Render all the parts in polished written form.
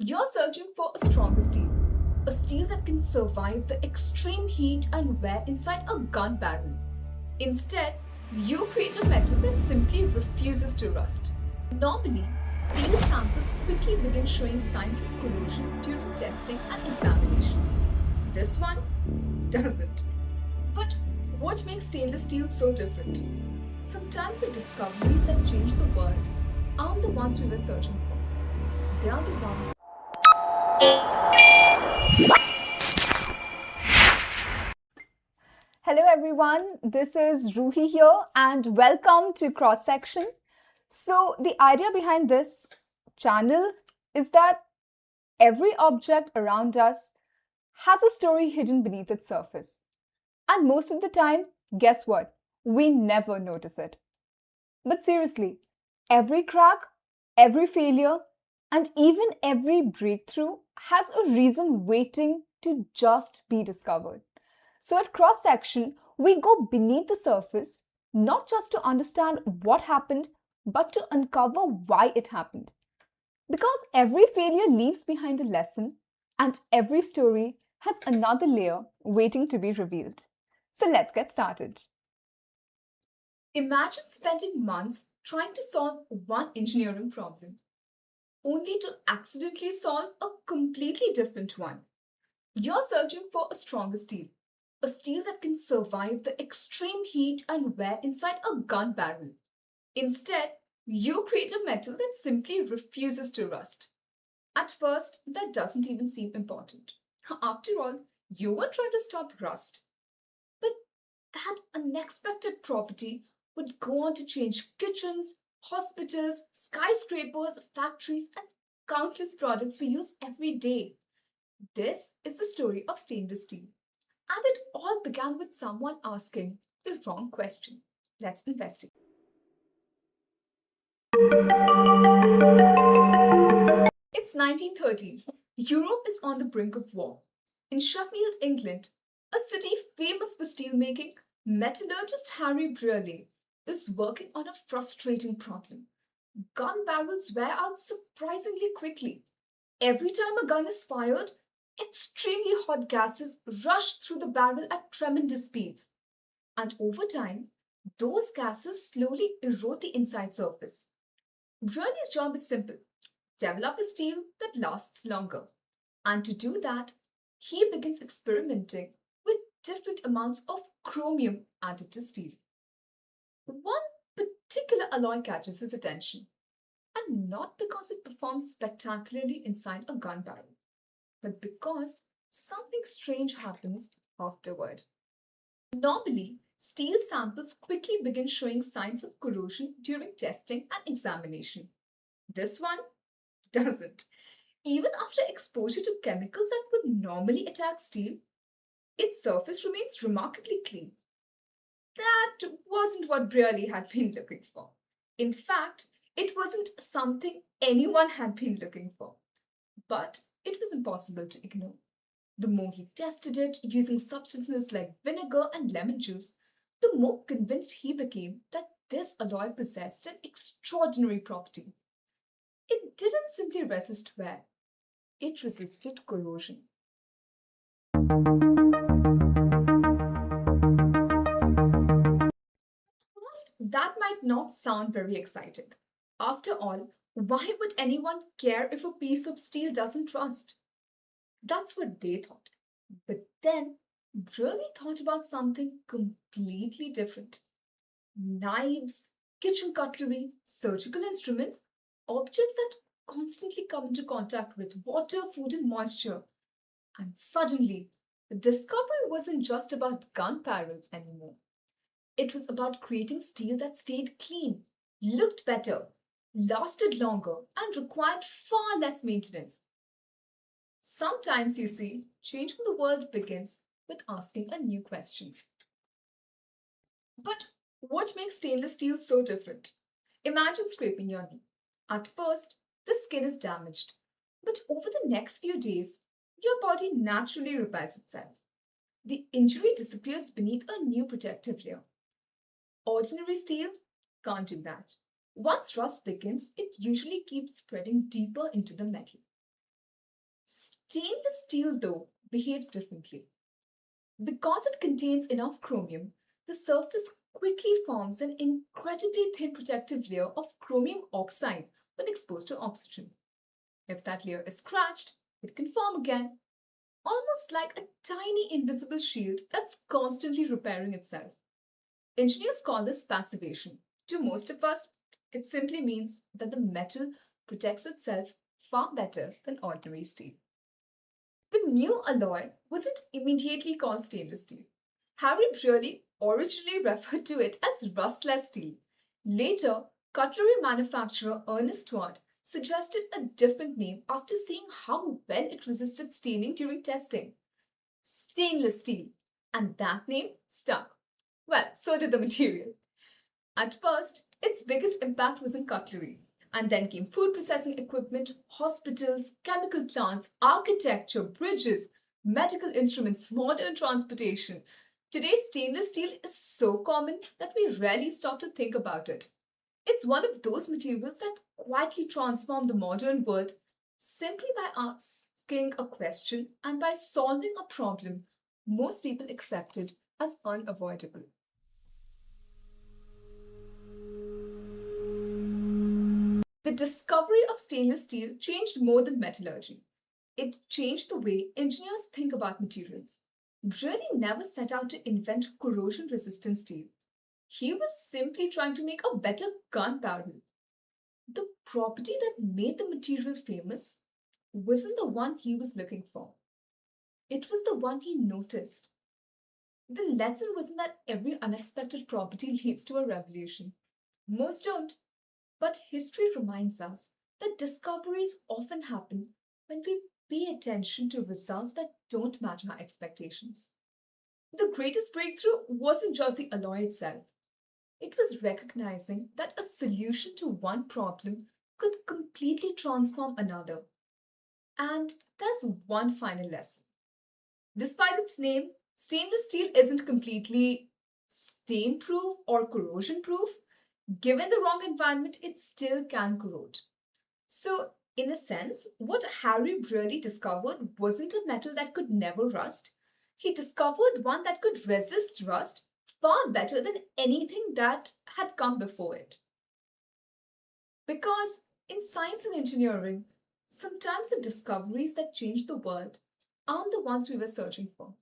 You're searching for a stronger steel, a steel that can survive the extreme heat and wear inside a gun barrel. Instead, you create a metal that simply refuses to rust. Normally, steel samples quickly begin showing signs of corrosion during testing and examination. This one doesn't. But what makes stainless steel so different? Sometimes the discoveries that change the world aren't the ones we were searching for. They are the ones. Hello everyone, this is Ruhi here and welcome to Cross Section. So the idea behind this channel is that every object around us has a story hidden beneath its surface. And most of the time, guess what? We never notice it. But seriously, every crack, every failure, and even every breakthrough has a reason waiting to just be discovered. So at cross section, we go beneath the surface, not just to understand what happened, but to uncover why it happened. Because every failure leaves behind a lesson, and every story has another layer waiting to be revealed. So let's get started. Imagine spending months trying to solve one engineering problem, only to accidentally solve a completely different one. You're searching for a stronger steel, a steel that can survive the extreme heat and wear inside a gun barrel. Instead, you create a metal that simply refuses to rust. At first, that doesn't even seem important. After all, you were trying to stop rust. But that unexpected property would go on to change kitchens, hospitals, skyscrapers, factories, and countless products we use every day. This is the story of stainless steel. And it all began with someone asking the wrong question. Let's investigate. It's 1913. Europe is on the brink of war. In Sheffield, England, a city famous for steelmaking, metallurgist Harry Brearley is working on a frustrating problem. Gun barrels wear out surprisingly quickly. Every time a gun is fired, extremely hot gases rush through the barrel at tremendous speeds. And over time, those gases slowly erode the inside surface. Brearley's job is simple: develop a steel that lasts longer. And to do that, he begins experimenting with different amounts of chromium added to steel. One particular alloy catches his attention, and not because it performs spectacularly inside a gun barrel, but because something strange happens afterward. Normally, steel samples quickly begin showing signs of corrosion during testing and examination. This one doesn't. Even after exposure to chemicals that would normally attack steel, its surface remains remarkably clean. That wasn't what Brearley had been looking for. In fact, it wasn't something anyone had been looking for. But it was impossible to ignore. The more he tested it using substances like vinegar and lemon juice, the more convinced he became that this alloy possessed an extraordinary property. It didn't simply resist wear, it resisted corrosion. First, that might not sound very exciting. After all, why would anyone care if a piece of steel doesn't rust? That's what they thought. But then, really thought about something completely different. Knives, kitchen cutlery, surgical instruments, objects that constantly come into contact with water, food, and moisture. And suddenly, the discovery wasn't just about gun barrels anymore. It was about creating steel that stayed clean, looked better, lasted longer, and required far less maintenance. Sometimes, you see, changing the world begins with asking a new question. But what makes stainless steel so different? Imagine scraping your knee. At first, the skin is damaged, but over the next few days, your body naturally repairs itself. The injury disappears beneath a new protective layer. Ordinary steel can't do that. Once rust begins, it usually keeps spreading deeper into the metal. Stainless steel, though, behaves differently. Because it contains enough chromium, the surface quickly forms an incredibly thin protective layer of chromium oxide when exposed to oxygen. If that layer is scratched, it can form again, almost like a tiny invisible shield that's constantly repairing itself. Engineers call this passivation. To most of us, it simply means that the metal protects itself far better than ordinary steel. The new alloy wasn't immediately called stainless steel. Harry Brearley originally referred to it as rustless steel. Later, cutlery manufacturer Ernest Watt suggested a different name after seeing how well it resisted staining during testing. Stainless steel. And that name stuck. Well, so did the material. At first, its biggest impact was in cutlery. And then came food processing equipment, hospitals, chemical plants, architecture, bridges, medical instruments, modern transportation. Today, stainless steel is so common that we rarely stop to think about it. It's one of those materials that quietly transform the modern world simply by asking a question and by solving a problem most people accepted as unavoidable. The discovery of stainless steel changed more than metallurgy. It changed the way engineers think about materials. Really never set out to invent corrosion resistant steel. He was simply trying to make a better gun barrel. The property that made the material famous wasn't the one he was looking for, it was the one he noticed. The lesson wasn't that every unexpected property leads to a revolution. Most don't. But history reminds us that discoveries often happen when we pay attention to results that don't match our expectations. The greatest breakthrough wasn't just the alloy itself, it was recognizing that a solution to one problem could completely transform another. And there's one final lesson. Despite its name, stainless steel isn't completely stain proof or corrosion proof. Given the wrong environment, it still can corrode. So, in a sense, what Harry really discovered wasn't a metal that could never rust. He discovered one that could resist rust far better than anything that had come before it. Because in science and engineering, sometimes the discoveries that change the world aren't the ones we were searching for.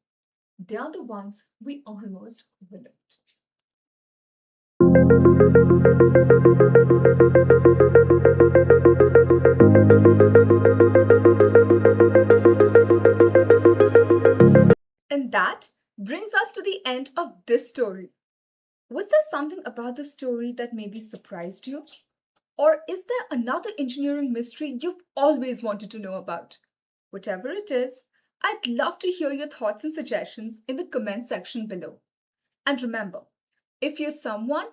They are the ones we almost overlooked. And that brings us to the end of this story. Was there something about the story that maybe surprised you? Or is there another engineering mystery you've always wanted to know about? Whatever it is, I'd love to hear your thoughts and suggestions in the comment section below. And remember, if you're someone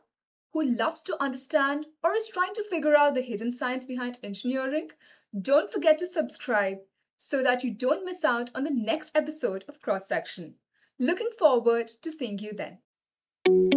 who loves to understand or is trying to figure out the hidden science behind engineering, don't forget to subscribe so that you don't miss out on the next episode of Cross Section. Looking forward to seeing you then.